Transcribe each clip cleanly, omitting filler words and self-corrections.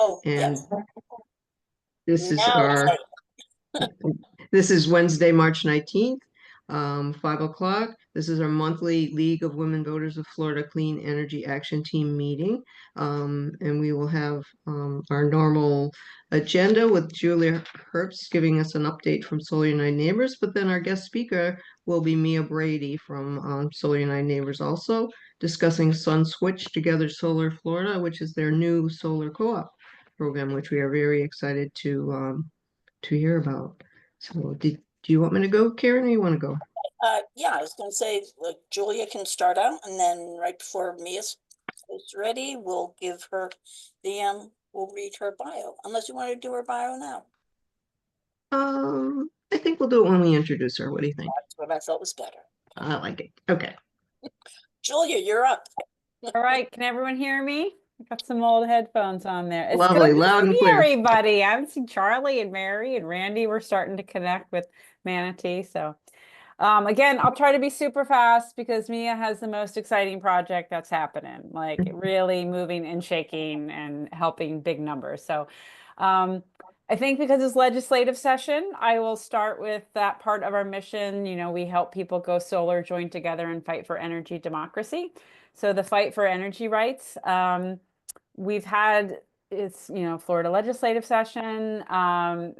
Oh, And yes. this is Now it's our this is Wednesday, March 19th, 5 o'clock. This is our monthly League of Women Voters of Florida Clean Energy Action Team meeting. And we will have our normal agenda with Julia Herbst giving us an update from Solar United Neighbors, but then our guest speaker will be Mia Brady from Solar United Neighbors also, discussing Sun Switch Together Solar Florida, which is their new solar co-op program, which we are very excited to hear about. So do you want me to go, Karen, or you want to go? yeah, I was gonna say, like, Julia can start out, and then right before Mia's is ready, we'll give her we'll read her bio, unless you want to do her bio now. I think we'll do it when we introduce her. What do you think? That's what I felt was better. I like it. Okay. Julia, you're up. All right, can everyone hear me? I got some old headphones on there. It's good Lovely, to loud and see clear. everybody. I haven't seen Charlie and Mary and Randy. We're starting to connect with Manatee. So, again, I'll try to be super fast because Mia has the most exciting project that's happening, like really moving and shaking and helping big numbers. So, I think because it's legislative session, I will start with that part of our mission. You know, we help people go solar, join together, and fight for energy democracy. So the fight for energy rights, we've had Florida legislative session.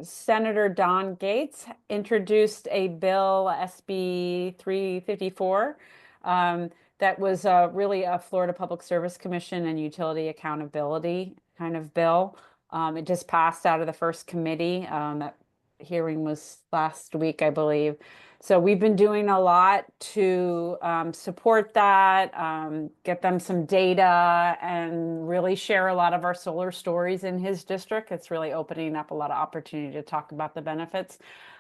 Senator Don Gates introduced a bill, SB 354, that was really a Florida Public Service Commission and utility accountability kind of bill. It just passed out of the first committee. That hearing was last week, I believe. So we've been doing a lot to support that, get them some data, and really share a lot of our solar stories in his district. It's really opening up a lot of opportunity to talk about the benefits.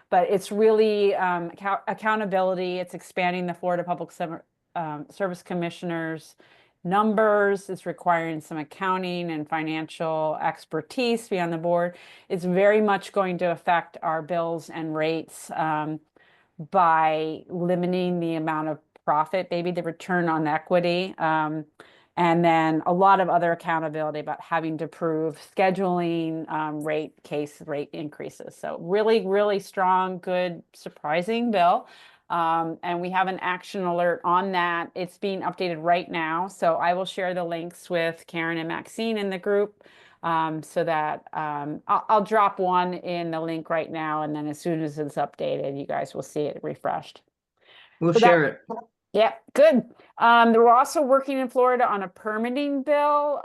But it's really accountability. It's expanding the Florida Public Service Commissioners numbers. It's requiring some accounting and financial expertise to be on the board. It's very much going to affect our bills and rates by limiting the amount of profit, maybe the return on equity. And then a lot of other accountability about having to prove scheduling rate increases. So really, really strong, good, surprising bill. And we have an action alert on that. It's being updated right now. So I will share the links with Karen and Maxine in the group so that I'll drop one in the link right now. And then as soon as it's updated, you guys will see it refreshed. We'll So that, share it. yeah, good. We're also working in Florida on a permitting bill.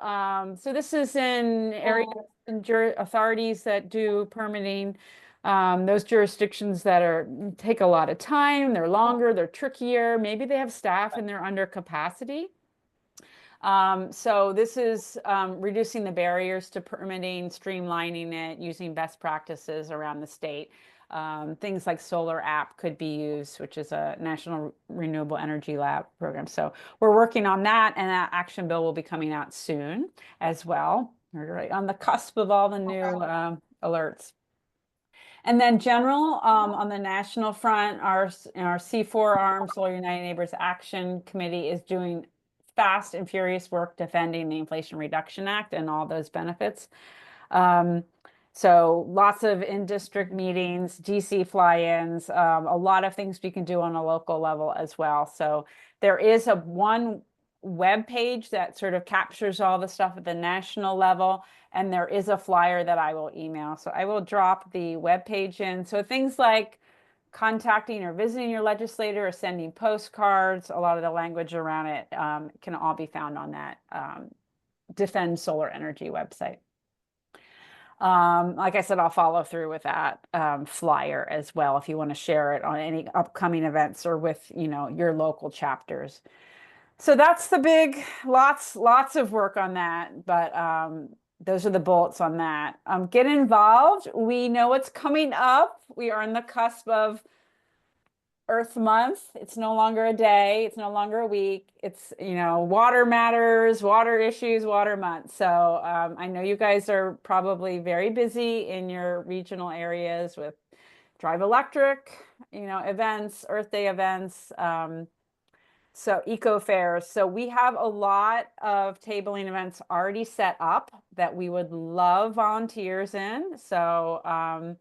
So this is in areas and authorities that do permitting. Those jurisdictions that take a lot of time, they're longer, they're trickier. Maybe they have staff and they're under capacity. So this is reducing the barriers to permitting, streamlining it, using best practices around the state. Things like Solar App could be used, which is a National Renewable Energy Lab program. So we're working on that, and that action bill will be coming out soon as well. We're right on the cusp of all the new alerts. And then general, on the national front, our C4 arm, Solar United Neighbors Action Committee, is doing fast and furious work defending the Inflation Reduction Act and all those benefits. So lots of in-district meetings, DC fly-ins, a lot of things we can do on a local level as well. So there is one web page that sort of captures all the stuff at the national level, and there is a flyer that I will email. So I will drop the web page in. So things like contacting or visiting your legislator or sending postcards, a lot of the language around it can all be found on that Defend Solar Energy website. Like I said, I'll follow through with that flyer as well if you want to share it on any upcoming events or with your local chapters. So that's the big, lots of work on that, but those are the bullets on that. Get involved. We know what's coming up. We are on the cusp of Earth Month. It's no longer a day. It's no longer a week. It's, water matters, water issues, water month. So I know you guys are probably very busy in your regional areas with Drive Electric, events, Earth Day events. So eco fairs. So we have a lot of tabling events already set up that we would love volunteers in. So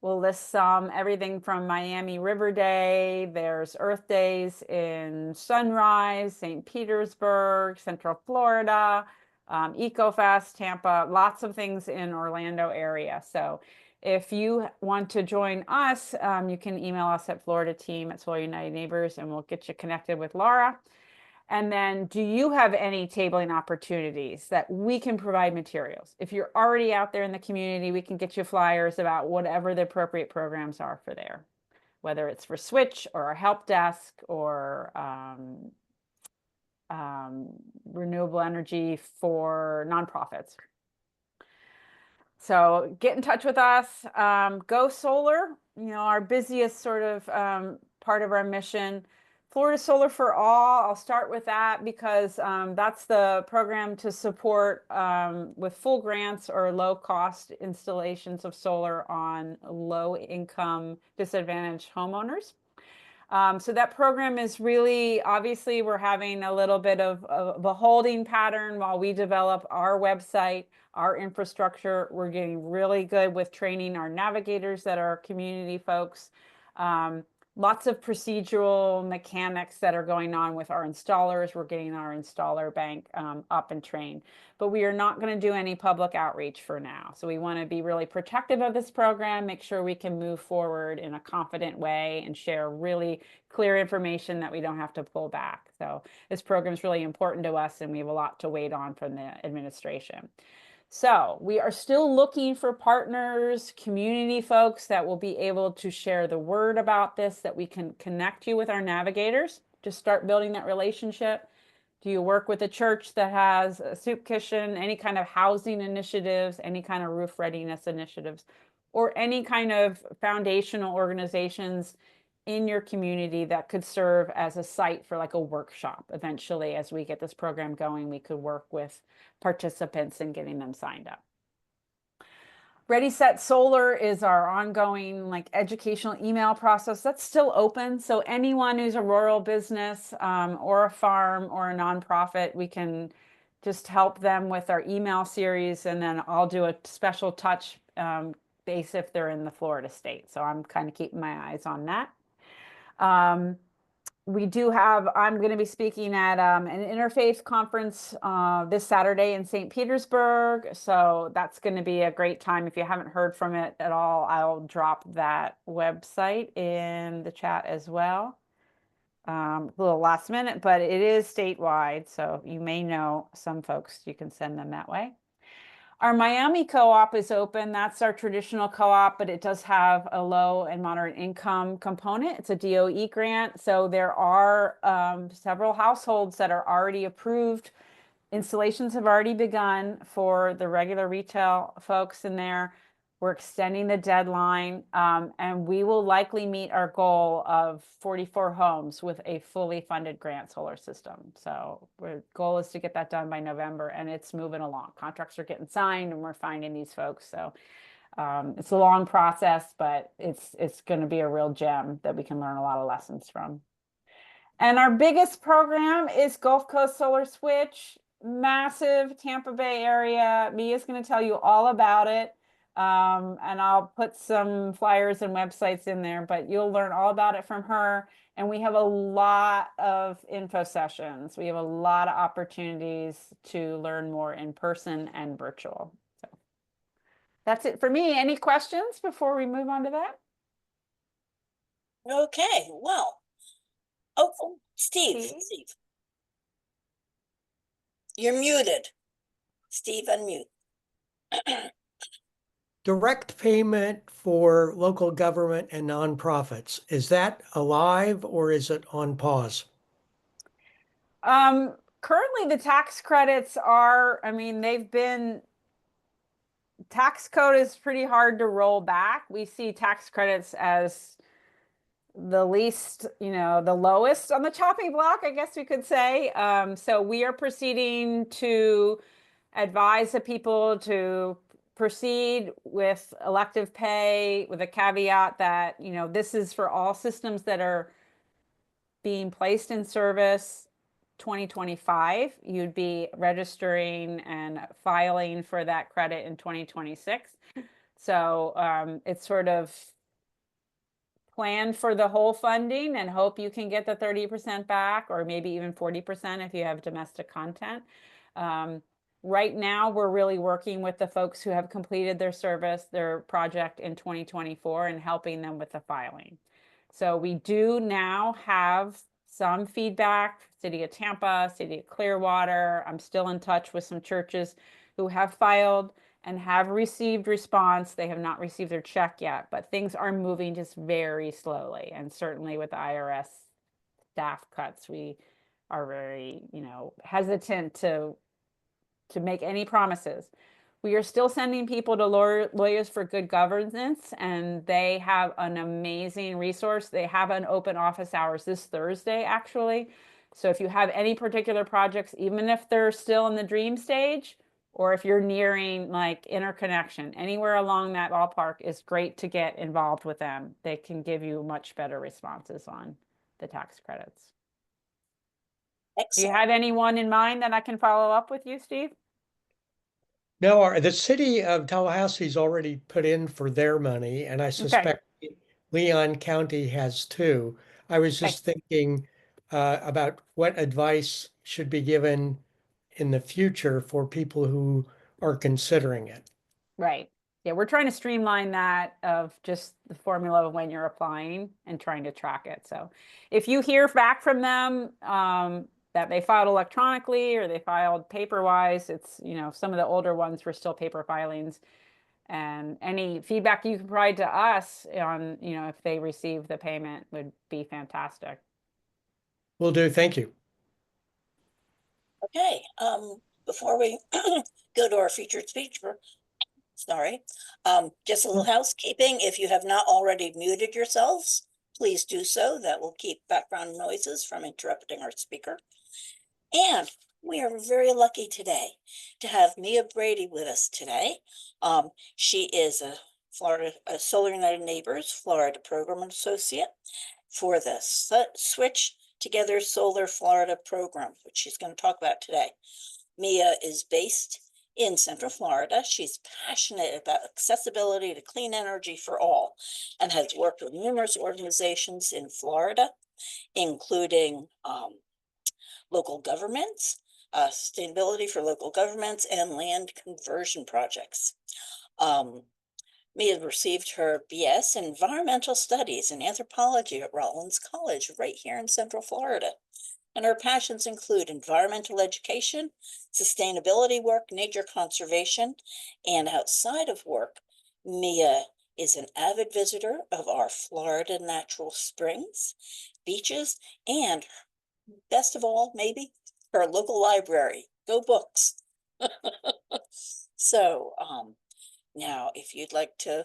we'll list some, everything from Miami River Day, there's Earth Days in Sunrise, St. Petersburg, Central Florida, EcoFest, Tampa, lots of things in Orlando area. So if you want to join us, you can email us at floridateam@Solar United Neighbors and we'll get you connected with Laura. And then do you have any tabling opportunities that we can provide materials? If you're already out there in the community, we can get you flyers about whatever the appropriate programs are for there, whether it's for Switch or a help desk or renewable energy for nonprofits. So get in touch with us. Go Solar, our busiest sort of part of our mission. Florida Solar for All, I'll start with that because that's the program to support with full grants or low cost installations of solar on low income disadvantaged homeowners. So that program is really, obviously, we're having a little bit of a holding pattern while we develop our website, our infrastructure. We're getting really good with training our navigators that are community folks. Lots of procedural mechanics that are going on with our installers. We're getting our installer bank up and trained, but we are not going to do any public outreach for now. So we want to be really protective of this program, make sure we can move forward in a confident way and share really clear information that we don't have to pull back. So this program is really important to us and we have a lot to wait on from the administration. So we are still looking for partners, community folks that will be able to share the word about this, that we can connect you with our navigators to start building that relationship. Do you work with a church that has a soup kitchen, any kind of housing initiatives, any kind of roof readiness initiatives, or any kind of foundational organizations in your community that could serve as a site for like a workshop? Eventually, as we get this program going, we could work with participants and getting them signed up. Ready Set Solar is our ongoing like educational email process that's still open. So anyone who's a rural business or a farm or a nonprofit, we can just help them with our email series, and then I'll do a special touch base if they're in the Florida state. So I'm kind of keeping my eyes on that. We do have, I'm going to be speaking at an interfaith conference this Saturday in St. Petersburg. So that's going to be a great time. If you haven't heard from it at all, I'll drop that website in the chat as well. A little last minute, but it is statewide. So you may know some folks, you can send them that way. Our Miami co-op is open. That's our traditional co-op, but it does have a low and moderate income component. It's a DOE grant. So there are several households that are already approved. Installations have already begun for the regular retail folks in there. We're extending the deadline, and we will likely meet our goal of 44 homes with a fully funded grant solar system. So our goal is to get that done by November, and it's moving along. Contracts are getting signed, and we're finding these folks. So it's a long process, but it's going to be a real gem that we can learn a lot of lessons from. And our biggest program is Gulf Coast Solar Switch, massive Tampa Bay area. Mia's going to tell you all about it. And I'll put some flyers and websites in there, but you'll learn all about it from her. And we have a lot of info sessions. We have a lot of opportunities to learn more in person and virtual. So that's it for me. Any questions before we move on to that? Okay, well. Oh, Steve. You're muted. Steve, unmute. Direct payment for local government and nonprofits, is that alive or is it on pause? Currently the tax credits are, tax code is pretty hard to roll back. We see tax credits as the least, the lowest on the chopping block, I guess we could say. So we are proceeding to advise the people to proceed with elective pay with a caveat that, this is for all systems that are being placed in service 2025. You'd be registering and filing for that credit in 2026. So it's sort of plan for the whole funding and hope you can get the 30% back, or maybe even 40% if you have domestic content. Right now, we're really working with the folks who have completed their service, their project in 2024, and helping them with the filing. So we do now have some feedback, City of Tampa, City of Clearwater. I'm still in touch with some churches who have filed and have received response. They have not received their check yet, but things are moving just very slowly. And certainly with the IRS staff cuts, we are very, hesitant to make any promises. We are still sending people to Lawyers for Good Governance, and they have an amazing resource. They have an open office hours this Thursday, actually. So if you have any particular projects, even if they're still in the dream stage, or if you're nearing like interconnection, anywhere along that ballpark, is great to get involved with them. They can give you much better responses on the tax credits. Do you Excellent. have anyone in mind that I can follow up with you, Steve? No, the city of Tallahassee's already put in for their money, and I suspect Leon County has too. I was just thinking about what advice should be given in the future for people who are considering it. Right. Yeah, we're trying to streamline that of just the formula of when you're applying and trying to track it. So if you hear back from them that they filed electronically or they filed paper-wise, it's, some of the older ones were still paper filings. And any feedback you can provide to us on, if they receive the payment would be fantastic. Will do. Thank you. Okay, before we go to our featured speaker, sorry, just a little housekeeping. If you have not already muted yourselves, please do so. That will keep background noises from interrupting our speaker. And we are very lucky today to have Mia Brady with us today. She is a Solar United Neighbors Florida Program Associate for the Switch Together Solar Florida program, which she's going to talk about today. Mia is based in Central Florida. She's passionate about accessibility to clean energy for all and has worked with numerous organizations in Florida, including local governments, sustainability for local governments, and land conversion projects. Mia received her BS in Environmental Studies and Anthropology at Rollins College right here in Central Florida. And her passions include environmental education, sustainability work, nature conservation, and outside of work, Mia is an avid visitor of our Florida natural springs, beaches, and best of all, maybe her local library. Go books. So, now if you'd like to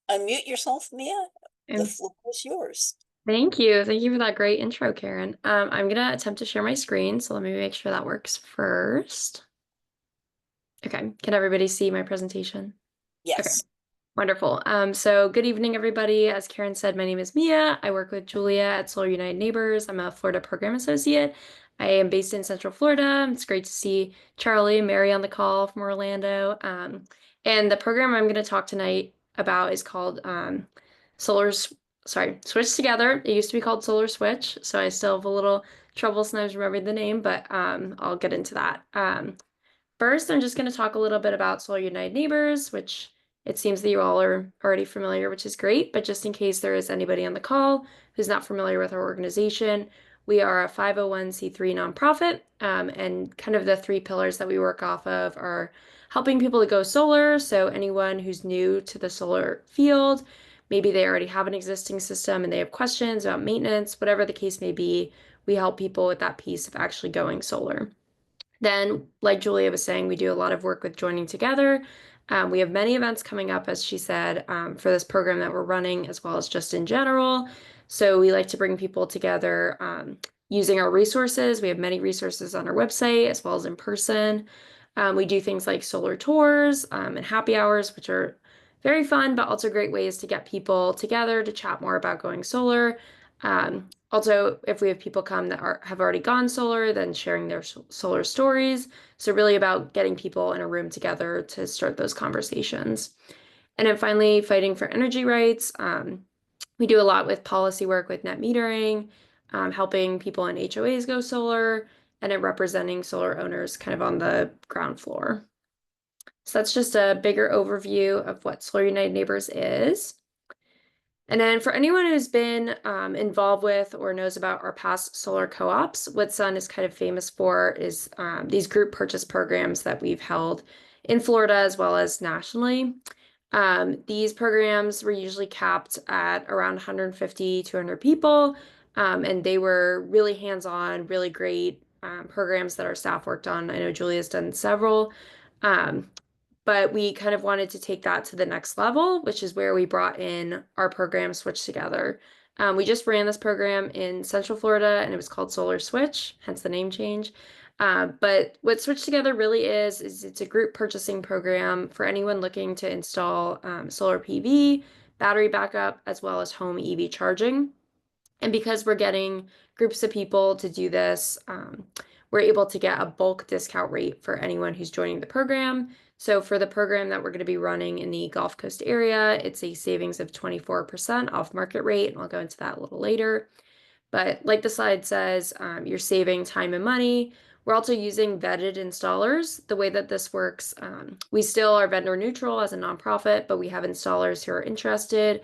unmute yourself, Mia, the floor is yours. Thank you. Thank you for that great intro, Karen. I'm gonna attempt to share my screen, so let me make sure that works first. Okay, can everybody see my presentation? Yes. Okay. Wonderful. So good evening, everybody. As Karen said, my name is Mia. I work with Julia at Solar United Neighbors. I'm a Florida Program Associate. I am based in Central Florida. It's great to see Charlie and Mary on the call from Orlando. And the program I'm going to talk tonight about is called Switch Together. It used to be called Solar Switch, so I still have a little trouble sometimes remembering the name, but I'll get into that. First, I'm just going to talk a little bit about Solar United Neighbors, which it seems that you all are already familiar, which is great, but just in case there is anybody on the call who's not familiar with our organization, we are a 501c3 nonprofit, and kind of the three pillars that we work off of are helping people to go solar. So anyone who's new to the solar field, maybe they already have an existing system and they have questions about maintenance, whatever the case may be, we help people with that piece of actually going solar. Then, like Julia was saying, we do a lot of work with joining together. We have many events coming up, as she said, for this program that we're running, as well as just in general. So we like to bring people together using our resources. We have many resources on our website, as well as in person. We do things like solar tours and happy hours, which are very fun, but also great ways to get people together to chat more about going solar. Also, if we have people come that have already gone solar, then sharing their solar stories. So really about getting people in a room together to start those conversations. And then finally, fighting for energy rights. We do a lot with policy work with net metering, helping people in HOAs go solar, and then representing solar owners kind of on the ground floor. So that's just a bigger overview of what Solar United Neighbors is. And then for anyone who's been involved with or knows about our past solar co-ops, what Sun is kind of famous for is these group purchase programs that we've held in Florida as well as nationally. These programs were usually capped at around 150, 200 people, and they were really hands-on, really great programs that our staff worked on. I know Julia's done several. But we kind of wanted to take that to the next level, which is where we brought in our program Switch Together. We just ran this program in Central Florida and it was called Solar Switch, hence the name change. But what Switch Together really is it's a group purchasing program for anyone looking to install solar PV, battery backup, as well as home EV charging. And because we're getting groups of people to do this, we're able to get a bulk discount rate for anyone who's joining the program. So for the program that we're going to be running in the Gulf Coast area, it's a savings of 24% off market rate. And I'll go into that a little later. But like the slide says, you're saving time and money. We're also using vetted installers. The way that this works, we still are vendor neutral as a nonprofit, but we have installers who are interested.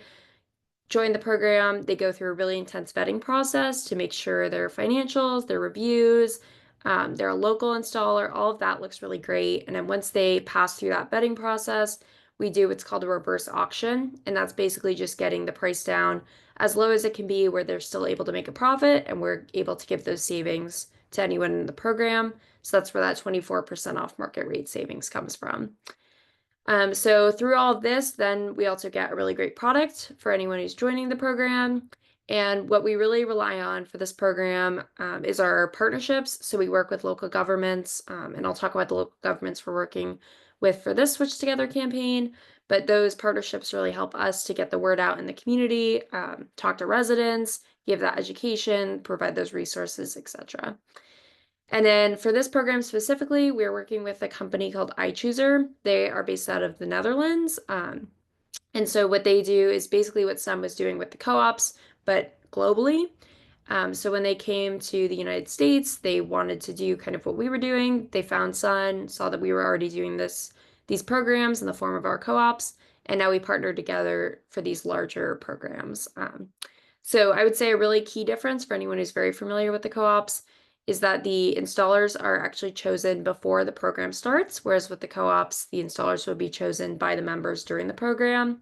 Join the program, they go through a really intense vetting process to make sure their financials, their reviews, they're a local installer, all of that looks really great. And then once they pass through that vetting process, we do what's called a reverse auction. And that's basically just getting the price down as low as it can be where they're still able to make a profit and we're able to give those savings to anyone in the program. So that's where that 24% off market rate savings comes from. So through all of this, then we also get a really great product for anyone who's joining the program. And what we really rely on for this program is our partnerships. So we work with local governments, and I'll talk about the local governments we're working with for this Switch Together campaign. But those partnerships really help us to get the word out in the community, talk to residents, give that education, provide those resources, etc. And then for this program specifically, we're working with a company called iChooser. They are based out of the Netherlands. And so what they do is basically what Sun was doing with the co-ops, but globally. So when they came to the United States, they wanted to do kind of what we were doing. They found Sun, saw that we were already doing these programs in the form of our co-ops, and now we partnered together for these larger programs. So I would say a really key difference for anyone who's very familiar with the co-ops is that the installers are actually chosen before the program starts, whereas with the co-ops, the installers will be chosen by the members during the program.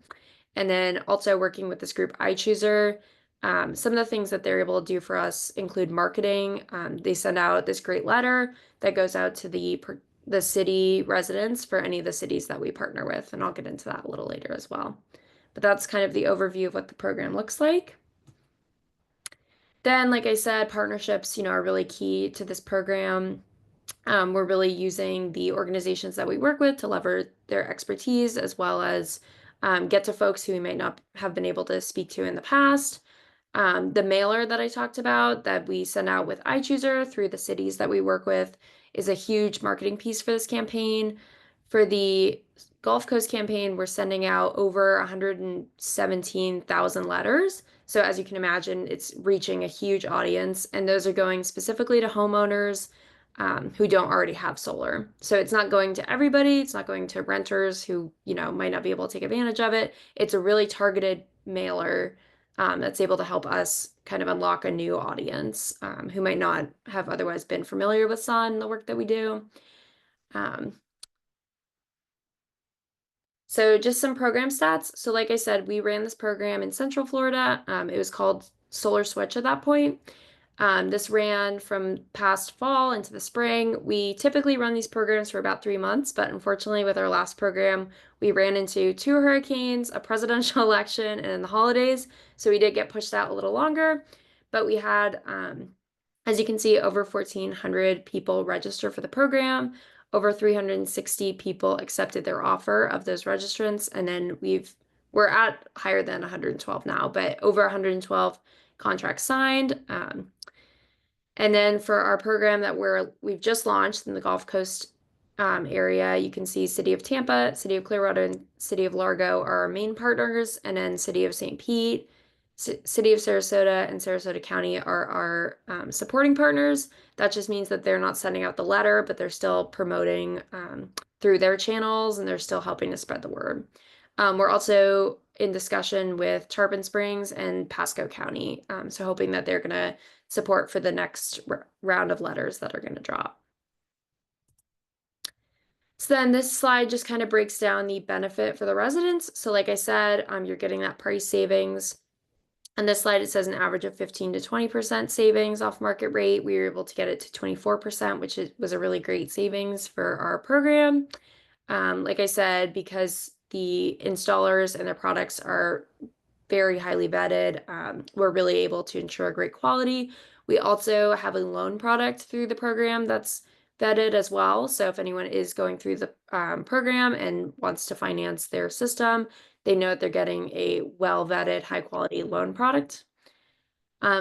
And then also working with this group iChooser, some of the things that they're able to do for us include marketing. They send out this great letter that goes out to the city residents for any of the cities that we partner with, and I'll get into that a little later as well. But that's kind of the overview of what the program looks like. Then, like I said, partnerships, are really key to this program. We're really using the organizations that we work with to leverage their expertise as well as get to folks who we might not have been able to speak to in the past. The mailer that I talked about that we send out with iChooser through the cities that we work with is a huge marketing piece for this campaign. For the Gulf Coast campaign, we're sending out over 117,000 letters. So as you can imagine, it's reaching a huge audience, and those are going specifically to homeowners who don't already have solar. So it's not going to everybody. It's not going to renters who, might not be able to take advantage of it. It's a really targeted mailer that's able to help us kind of unlock a new audience who might not have otherwise been familiar with Sun, the work that we do. So just some program stats. So like I said, we ran this program in Central Florida. It was called Solar Switch at that point. This ran from past fall into the spring. We typically run these programs for about 3 months, but unfortunately with our last program, we ran into 2 hurricanes, a presidential election, and then the holidays. So we did get pushed out a little longer, but we had, as you can see, over 1,400 people register for the program. Over 360 people accepted their offer of those registrants, and then we're at higher than 112 now, but over 112 contract signed. And then for our program that we've just launched in the Gulf Coast area, you can see City of Tampa, City of Clearwater, and City of Largo are our main partners, and then City of St. Pete, City of Sarasota, and Sarasota County are our supporting partners. That just means that they're not sending out the letter, but they're still promoting through their channels, and they're still helping to spread the word. We're also in discussion with Tarpon Springs and Pasco County, so hoping that they're going to support for the next round of letters that are going to drop. So then this slide just kind of breaks down the benefit for the residents. So like I said, you're getting that price savings. On this slide, it says an average of 15 to 20% savings off market rate. We were able to get it to 24%, which was a really great savings for our program. Like I said, because the installers and their products are very highly vetted, we're really able to ensure great quality. We also have a loan product through the program that's vetted as well. So if anyone is going through the program and wants to finance their system, they know that they're getting a well-vetted, high-quality loan product.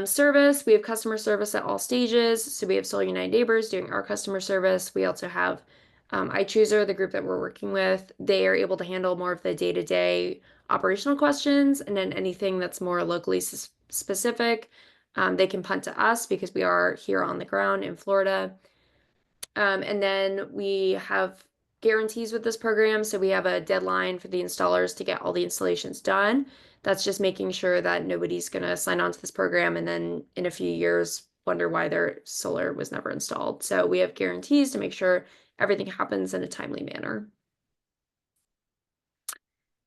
Service, we have customer service at all stages. So we have Solar United Neighbors doing our customer service. We also have iChooser, the group that we're working with. They are able to handle more of the day-to-day operational questions, and then anything that's more locally specific, they can punt to us because we are here on the ground in Florida. And then we have guarantees with this program. So we have a deadline for the installers to get all the installations done. That's just making sure that nobody's going to sign on to this program and then in a few years wonder why their solar was never installed. So we have guarantees to make sure everything happens in a timely manner.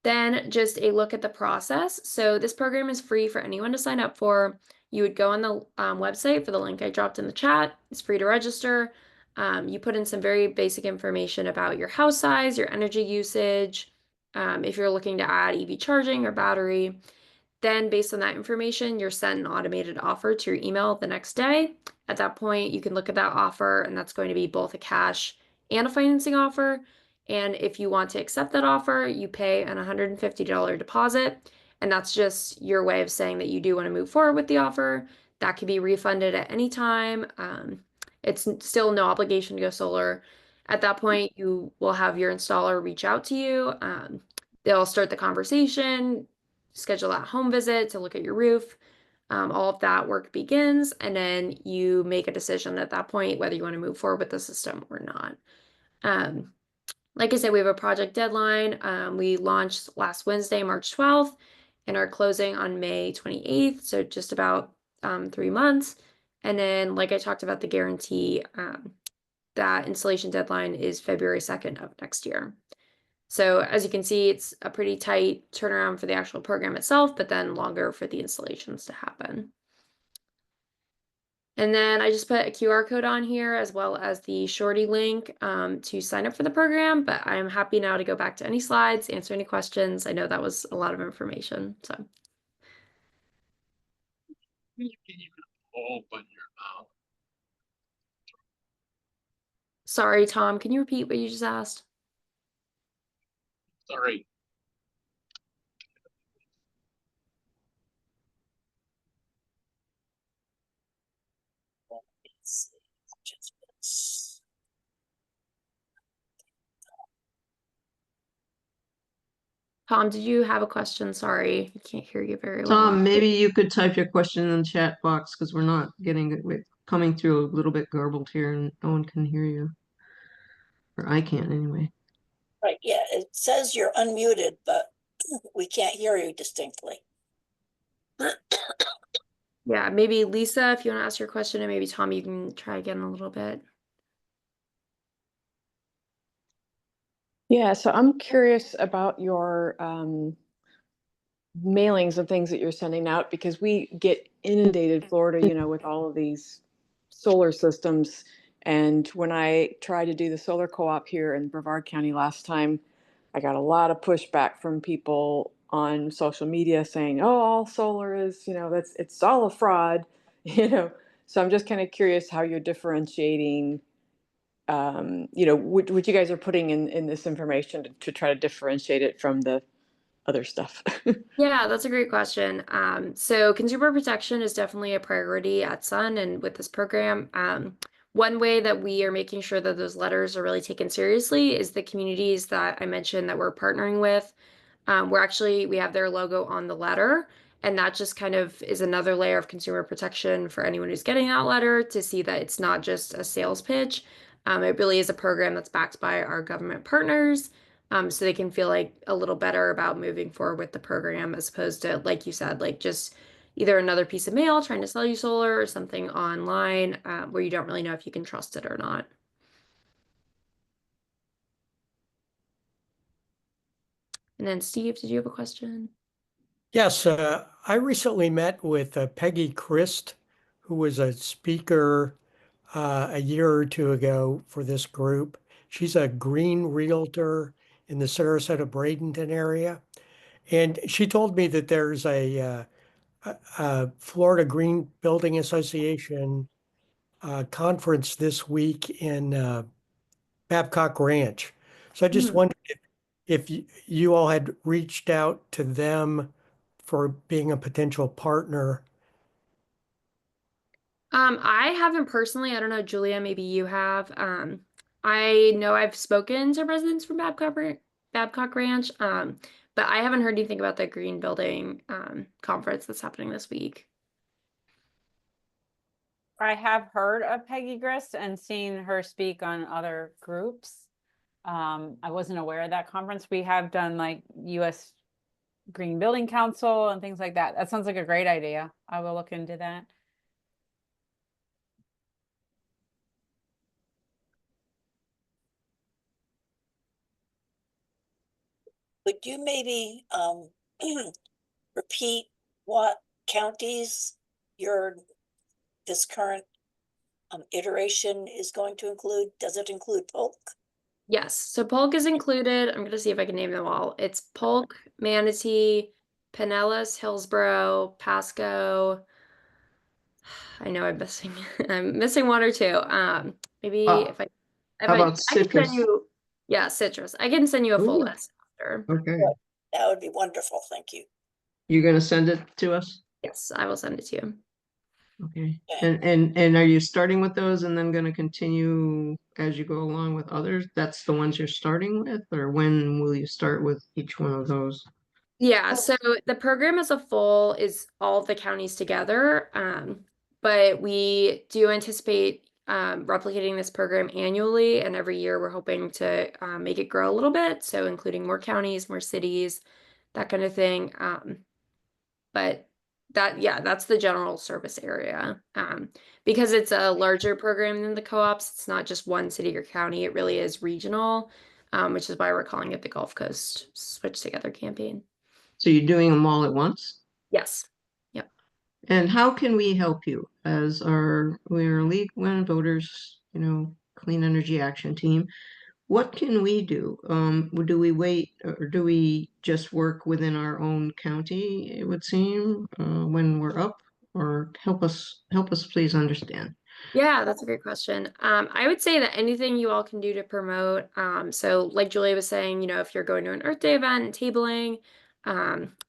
Then just a look at the process. So this program is free for anyone to sign up for. You would go on the website for the link I dropped in the chat. It's free to register. You put in some very basic information about your house size, your energy usage, if you're looking to add EV charging or battery. Then based on that information, you're sent an automated offer to your email the next day. At that point, you can look at that offer, and that's going to be both a cash and a financing offer. And if you want to accept that offer, you pay an $150 deposit. And that's just your way of saying that you do want to move forward with the offer. That can be refunded at any time. It's still no obligation to go solar. At that point, you will have your installer reach out to you. They'll start the conversation, schedule that home visit to look at your roof. All of that work begins, and then you make a decision at that point whether you want to move forward with the system or not. Like I said, we have a project deadline. We launched last Wednesday, March 12th, and are closing on May 28th, so just about 3 months. And then, like I talked about the guarantee, that installation deadline is February 2nd of next year. So as you can see, it's a pretty tight turnaround for the actual program itself, but then longer for the installations to happen. And then I just put a QR code on here as well as the Shorty link to sign up for the program, but I'm happy now to go back to any slides, answer any questions. I know that was a lot of information, so. Sorry, Tom, can you repeat what you just asked? Sorry. Tom, did you have a question? Sorry, I can't hear you very well. Tom, maybe you could type your question in the chat box because we're not getting it. We're coming through a little bit garbled here and no one can hear you. Or I can't anyway. Right, yeah, it says you're unmuted, but we can't hear you distinctly. Yeah, maybe Lisa, if you want to ask your question, and maybe Tom, you can try again a little bit. Yeah, so I'm curious about your mailings and things that you're sending out, because we get inundated Florida, you know, with all of these solar systems. And when I tried to do the solar co-op here in Brevard County last time, I got a lot of pushback from people on social media saying, oh, all solar is, you know, it's all a fraud, you know. So I'm just kind of curious how you're differentiating, you know, what you guys are putting in this information to try to differentiate it from the other stuff? Yeah, that's a great question. So consumer protection is definitely a priority at Sun and with this program. One way that we are making sure that those letters are really taken seriously is the communities that I mentioned that we're partnering with. We have their logo on the letter, and that just kind of is another layer of consumer protection for anyone who's getting that letter to see that it's not just a sales pitch. It really is a program that's backed by our government partners, so they can feel like a little better about moving forward with the program as opposed to, like you said, like just either another piece of mail trying to sell you solar or something online where you don't really know if you can trust it or not. And then Steve, did you have a question? Yes, I recently met with Peggy Christ, who was a speaker a year or two ago for this group. She's a green realtor in the Sarasota-Bradenton area. And she told me that there's a Florida Green Building Association conference this week in Babcock Ranch. So I just wondered if you all had reached out to them for being a potential partner. I haven't personally. I don't know, Julia, maybe you have. I know I've spoken to residents from Babcock Ranch, but I haven't heard anything about the Green Building conference that's happening this week. I have heard of Peggy Grist and seen her speak on other groups. I wasn't aware of that conference. We have done like US Green Building Council and things like that. That sounds like a great idea. I will look into that. Would you maybe repeat what counties this current iteration is going to include? Does it include Polk? Yes, so Polk is included. I'm gonna see if I can name them all. It's Polk, Manatee, Pinellas, Hillsborough, Pasco. I know I'm missing I'm missing one or two. Maybe if How about I can citrus? send you, yeah, Citrus. I can send you a full Ooh. list after. Okay. That would be wonderful. Thank you. You're gonna send it to us? Yes, I will send it to you. Okay. Yeah. And are you starting with those and then gonna continue as you go along with others? That's the ones you're starting with, or when will you start with each one of those? Yeah, so the program as a full is all of the counties together, but we do anticipate replicating this program annually, and every year we're hoping to make it grow a little bit, so including more counties, more cities, that kind of thing. But that's the general service area. Because it's a larger program than the co-ops, it's not just one city or county, it really is regional, which is why we're calling it the Gulf Coast Switch Together campaign. So you're doing them all at once? Yes. Yep. And how can we help you as we're League Women Voters, Clean Energy Action Team? What can we do? Do we wait or do we just work within our own county, it would seem, when we're up? Or help us please understand. Yeah, that's a great question. I would say that anything you all can do to promote, so like Julia was saying, if you're going to an Earth Day event and tabling,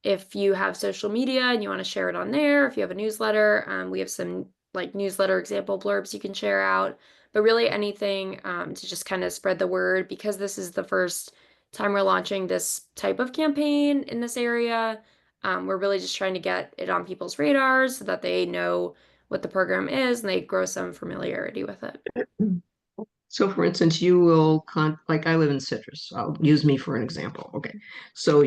if you have social media and you want to share it on there, if you have a newsletter, we have some like newsletter example blurbs you can share out, but really anything to just kind of spread the word because this is the first time we're launching this type of campaign in this area. We're really just trying to get it on people's radars so that they know what the program is and they grow some familiarity with it. So for instance, you will like I live in Citrus. I'll use me for an example. Okay. So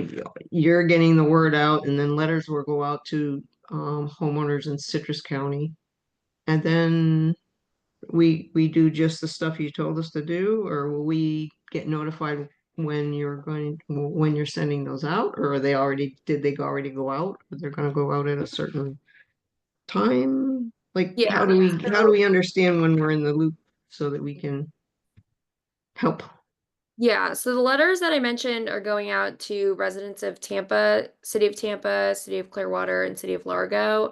you're getting the word out and then letters will go out to homeowners in Citrus County. And then we do just the stuff you told us to do, or will we get notified when you're sending those out, or did they already go out? They're gonna go out at a certain time? Like Yeah. how do we understand when we're in the loop so that we can help? Yeah, so the letters that I mentioned are going out to residents of Tampa, City of Clearwater, and City of Largo,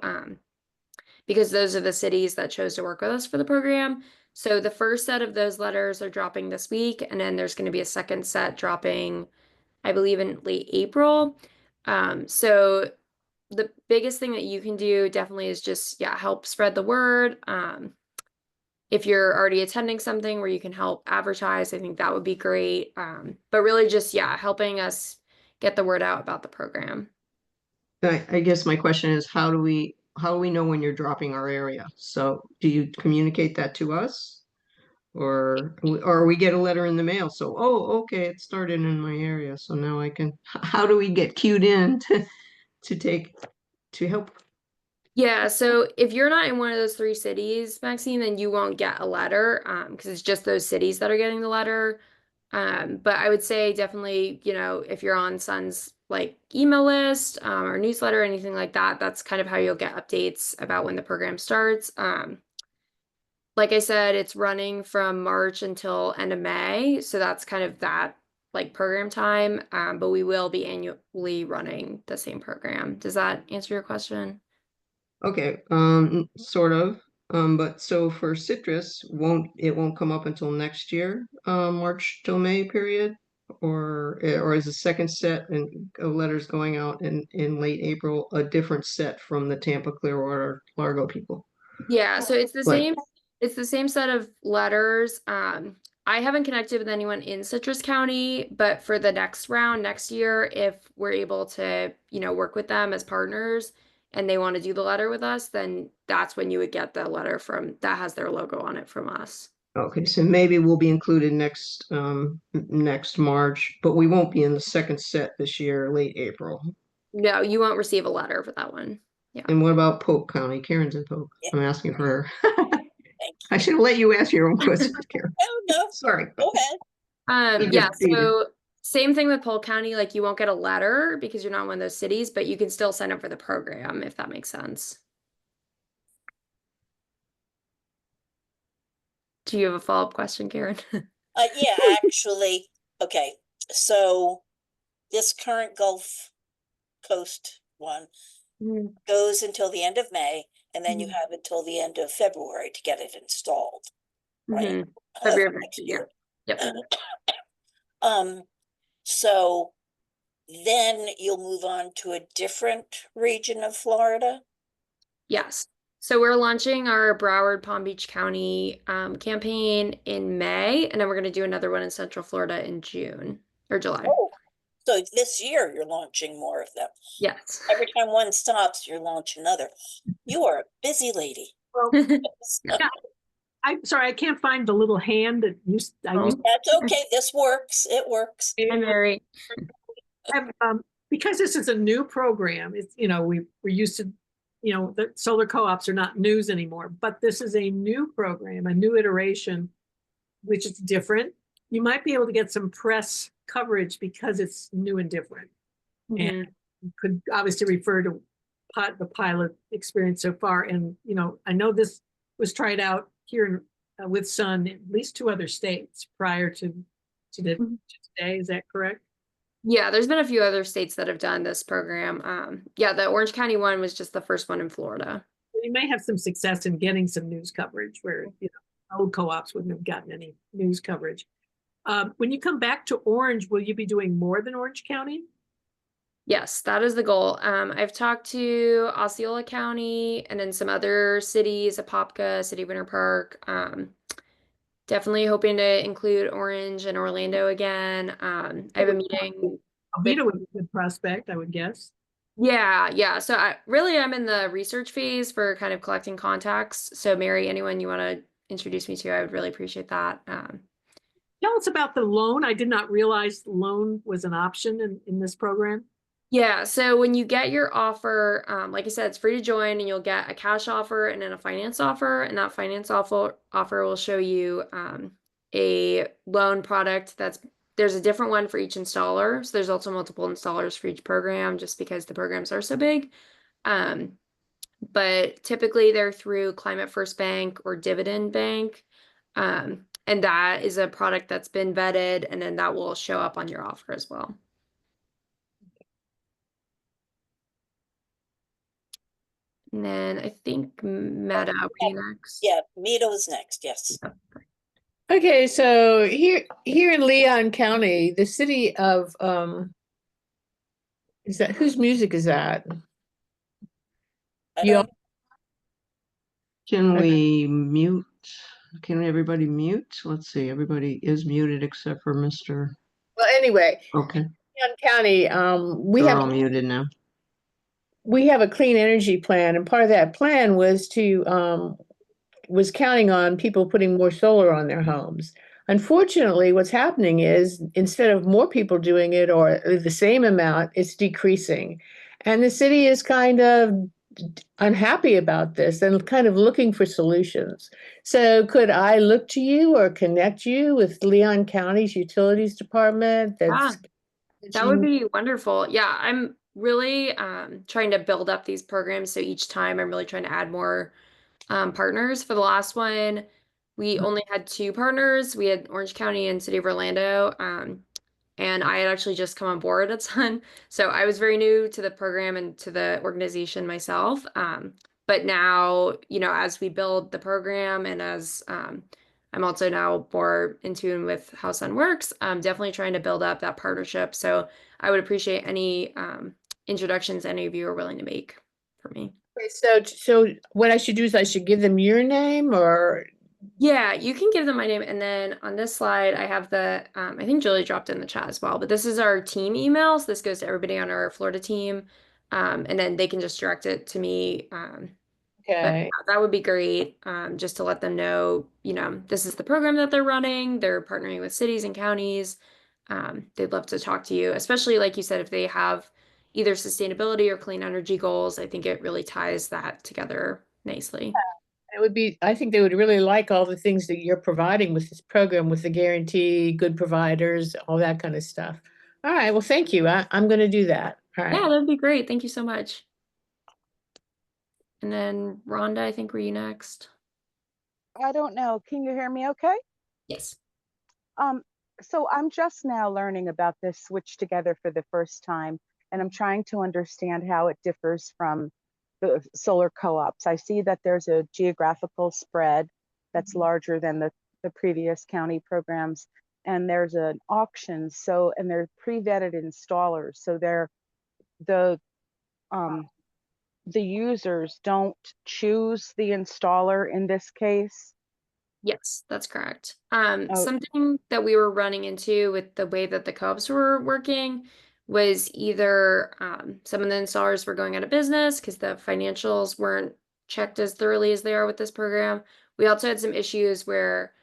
because those are the cities that chose to work with us for the program. So the first set of those letters are dropping this week, and then there's going to be a second set dropping, I believe, in late April. So the biggest thing that you can do definitely is just, yeah, help spread the word. If you're already attending something where you can help advertise, I think that would be great. But really just, yeah, helping us get the word out about the program. I guess my question is, how do we know when you're dropping our area? So do you communicate that to us? Or we get a letter in the mail, so, oh, okay, it started in my area, so now I can, how do we get cued in to help? Yeah, so if you're not in one of those 3 cities, Maxine, then you won't get a letter, because it's just those cities that are getting the letter. But I would say definitely, if you're on Sun's like email list, or newsletter, or anything like that, that's kind of how you'll get updates about when the program starts. Like I said, it's running from March until end of May, so that's kind of that like program time. But we will be annually running the same program. Does that answer your question? Okay, sort of. But so for citrus, it won't come up until next year, March till May period? Or is the second set of letters going out in late April a different set from the Tampa, Clearwater, Largo people? Yeah, so it's the Like, same set of letters. I haven't connected with anyone in Citrus County, but for the next round next year, if we're able to, work with them as partners and they want to do the letter with us, then that's when you would get the letter from that has their logo on it from us. okay, so maybe we'll be included next March, but we won't be in the second set this year, late April. No, you won't receive a letter for that one. Yeah. And what about Polk County? Karen's in Polk. Yeah. I'm asking for her. Thank I should have let you ask your own questions, Karen. Oh, no, Sorry. go ahead. Yeah, Just cheated. so same thing with Polk County, like you won't get a letter because you're not in one of those cities, but you can still sign up for the program if that makes sense. Do you have a follow-up question, Karen? Yeah, actually, okay, so this current Gulf Coast one goes until the end of May, and then you have until the end of February to get it installed, right? February of Next next year. Yep. So then you'll move on to a different region of Florida? Yes. So we're launching our Broward Palm Beach County campaign in May, and then we're going to do another one in Central Florida in June or July. Oh, so this year you're launching more of them. Yes. Every time one stops, you launch another. You are a busy lady. Well, yeah, I'm sorry, I can't find the little hand that I used. That's okay. This works. It works. Hi, Mary. Because this is a new program, it's, we're used to, the solar co-ops are not news anymore, but this is a new program, a new iteration, which is different. You might be able to get some press coverage because it's new and different. And you could obviously refer to the pilot experience so far. And, I know this was tried out here with Sun, at least 2 other states prior to today. Is that correct? Yeah, there's been a few other states that have done this program. Yeah, the Orange County one was just the first one in Florida. You may have some success in getting some news coverage where, old co-ops wouldn't have gotten any news coverage. When you come back to Orange, will you be doing more than Orange County? Yes, that is the goal. I've talked to Osceola County and then some other cities, Apopka, City of Winter Park. Definitely hoping to include Orange and Orlando again. I have a meeting. Alvita would be a good prospect, I would guess. Yeah. So I'm in the research phase for kind of collecting contacts. So Mary, anyone you want to introduce me to, I would really appreciate that. Tell us about the loan. I did not realize the loan was an option in this program. Yeah, so when you get your offer, like I said, it's free to join and you'll get a cash offer and then a finance offer. And that finance offer will show you a loan product there's a different one for each installer. So there's also multiple installers for each program just because the programs are so big. But typically they're through Climate First Bank or Dividend Bank. And that is a product that's been vetted and then that will show up on your offer as well. And then I think Meta, were you next? Yeah, Meta was next. Yes. Okay, so here in Leon County, the city of Is that whose music is that? I You don't, Can Okay. we mute? Can everybody mute? Let's see, everybody is muted except for Mr. Well, anyway, Okay, Leon County, they're all muted now. we have a clean energy plan, and part of that plan was to was counting on people putting more solar on their homes. Unfortunately, what's happening is instead of more people doing it or the same amount, it's decreasing. And the city is kind of unhappy about this and kind of looking for solutions. So could I look to you or connect you with Leon County's utilities department Yeah, that's that would be wonderful. Yeah, I'm really trying to build up these programs. So each time I'm really trying to add more partners. For the last one, we only had two partners. We had Orange County and City of Orlando. And I had actually just come on board a ton. So I was very new to the program and to the organization myself. But now, as we build the program and as I'm also now more in tune with how Sun works, I'm definitely trying to build up that partnership. So I would appreciate any introductions any of you are willing to make for me. Okay, so what I should do is I should give them your name or Yeah, you can give them my name. And then on this slide, I have I think Julie dropped in the chat as well, but this is our team email. So this goes to everybody on our Florida team. And then they can just direct it to me. But okay. that would be great. Just to let them know, this is the program that they're running. They're partnering with cities and counties. They'd love to talk to you, especially like you said, if they have either sustainability or clean energy goals. I think it really ties that together nicely. It would be, I think they would really like all the things that you're providing with this program, with the guarantee, good providers, all that kind of stuff. All right, well, thank you. I'm going to do that. All Yeah, right. that'd be great. Thank you so much. And then Rhonda, I think were you next? I don't know. Can you hear me okay? Yes. Um, so I'm just now learning about this switch together for the first time, and I'm trying to understand how it differs from the solar co-ops. I see that there's a geographical spread that's larger than the previous county programs, and there's an auction. So, and they're pre-vetted installers. So the um, the users don't choose the installer in this case. Yes, that's correct. Oh, Something that we were running into with the way that the co-ops were working was either some of the installers were going out of business because the financials weren't checked as thoroughly as they are with this program. We also had some issues where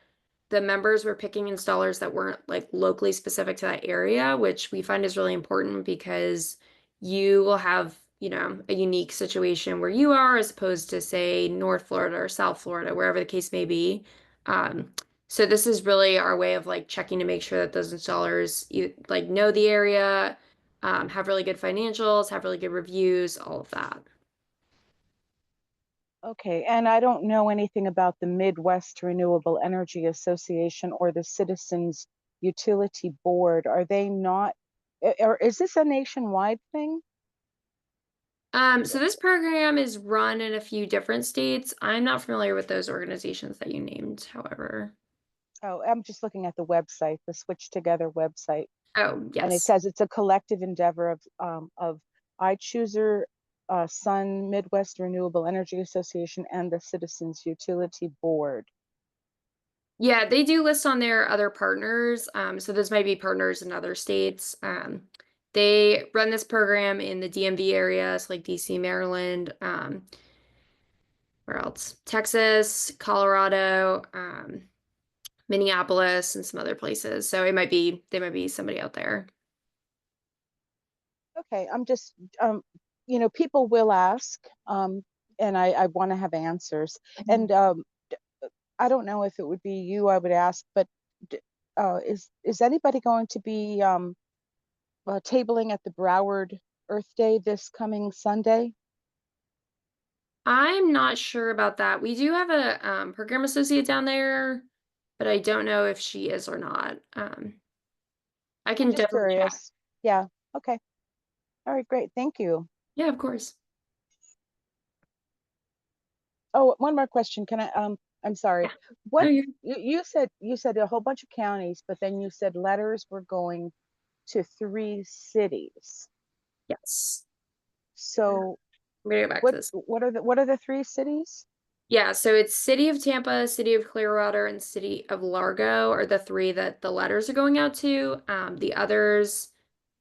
the members were picking installers that weren't like locally specific to that area, which we find is really important because you will have, a unique situation where you are as opposed to say North Florida or South Florida, wherever the case may be. So this is really our way of like checking to make sure that those installers like know the area, have really good financials, have really good reviews, all of that. okay, and I don't know anything about the Midwest Renewable Energy Association or the Citizens Utility Board. Are they not, or is this a nationwide thing? So this program is run in a few different states. I'm not familiar with those organizations that you named, however. Oh, I'm just looking at the website, the Switch Together website, Oh, and it yes. says it's a collective endeavor of iChooser, Sun Midwest Renewable Energy Association, and the Citizens Utility Board. Yeah, they do list on their other partners. So this might be partners in other states. They run this program in the DMV area, so like DC, Maryland, where else? Texas, Colorado, Minneapolis, and some other places. So they might be somebody out there. Okay, I'm just, people will ask, and I want to have answers. And I don't know if it would be you I would ask, but is anybody going to be tabling at the Broward Earth Day this coming Sunday? I'm not sure about that. We do have a program associate down there, but I don't know if she is or not. I can I'm just definitely check. curious. Yeah. Okay. All right. Great. Thank you. Yeah, of course. Oh, one more question. Can I? I'm sorry. Yeah. What No, you said a whole bunch of counties, but then you said letters were going to 3 cities. Yes. So I'm gonna go back to this. what are the three cities? Yeah, so it's City of Tampa, City of Clearwater, and City of Largo are the three that the letters are going out to. The others,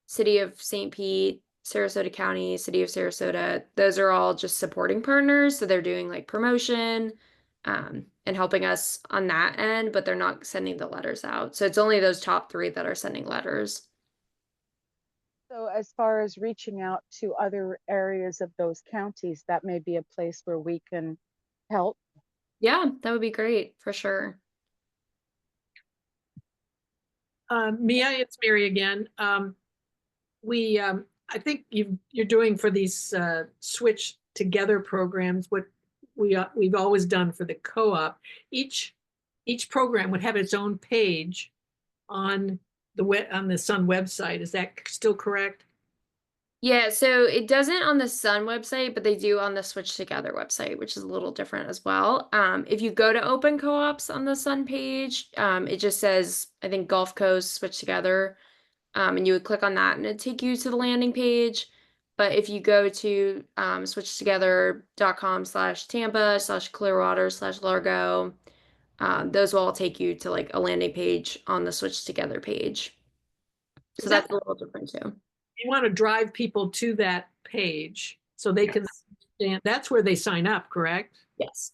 City of St. Pete, Sarasota County, City of Sarasota, those are all just supporting partners. So they're doing like promotion, and helping us on that end, but they're not sending the letters out. So it's only those top three that are sending letters. So as far as reaching out to other areas of those counties, that may be a place where we can help. Yeah, that would be great for sure. Mia, it's Mary again. I think you're doing for these switch together programs what we've always done for the co-op. Each program would have its own page on the Sun website. Is that still correct? Yeah, so it doesn't on the Sun website, but they do on the Switch Together website, which is a little different as well. If you go to Open Co-ops on the Sun page, it just says, I think Gulf Coast Switch Together, and you would click on that and it'd take you to the landing page. But if you go to switchtogether.com/Tampa/Clearwater/Largo, those will all take you to like a landing page on the Switch Together page. So that's a little different too. You want to drive people to that page so they can understand. That's where they sign up, correct? Yes.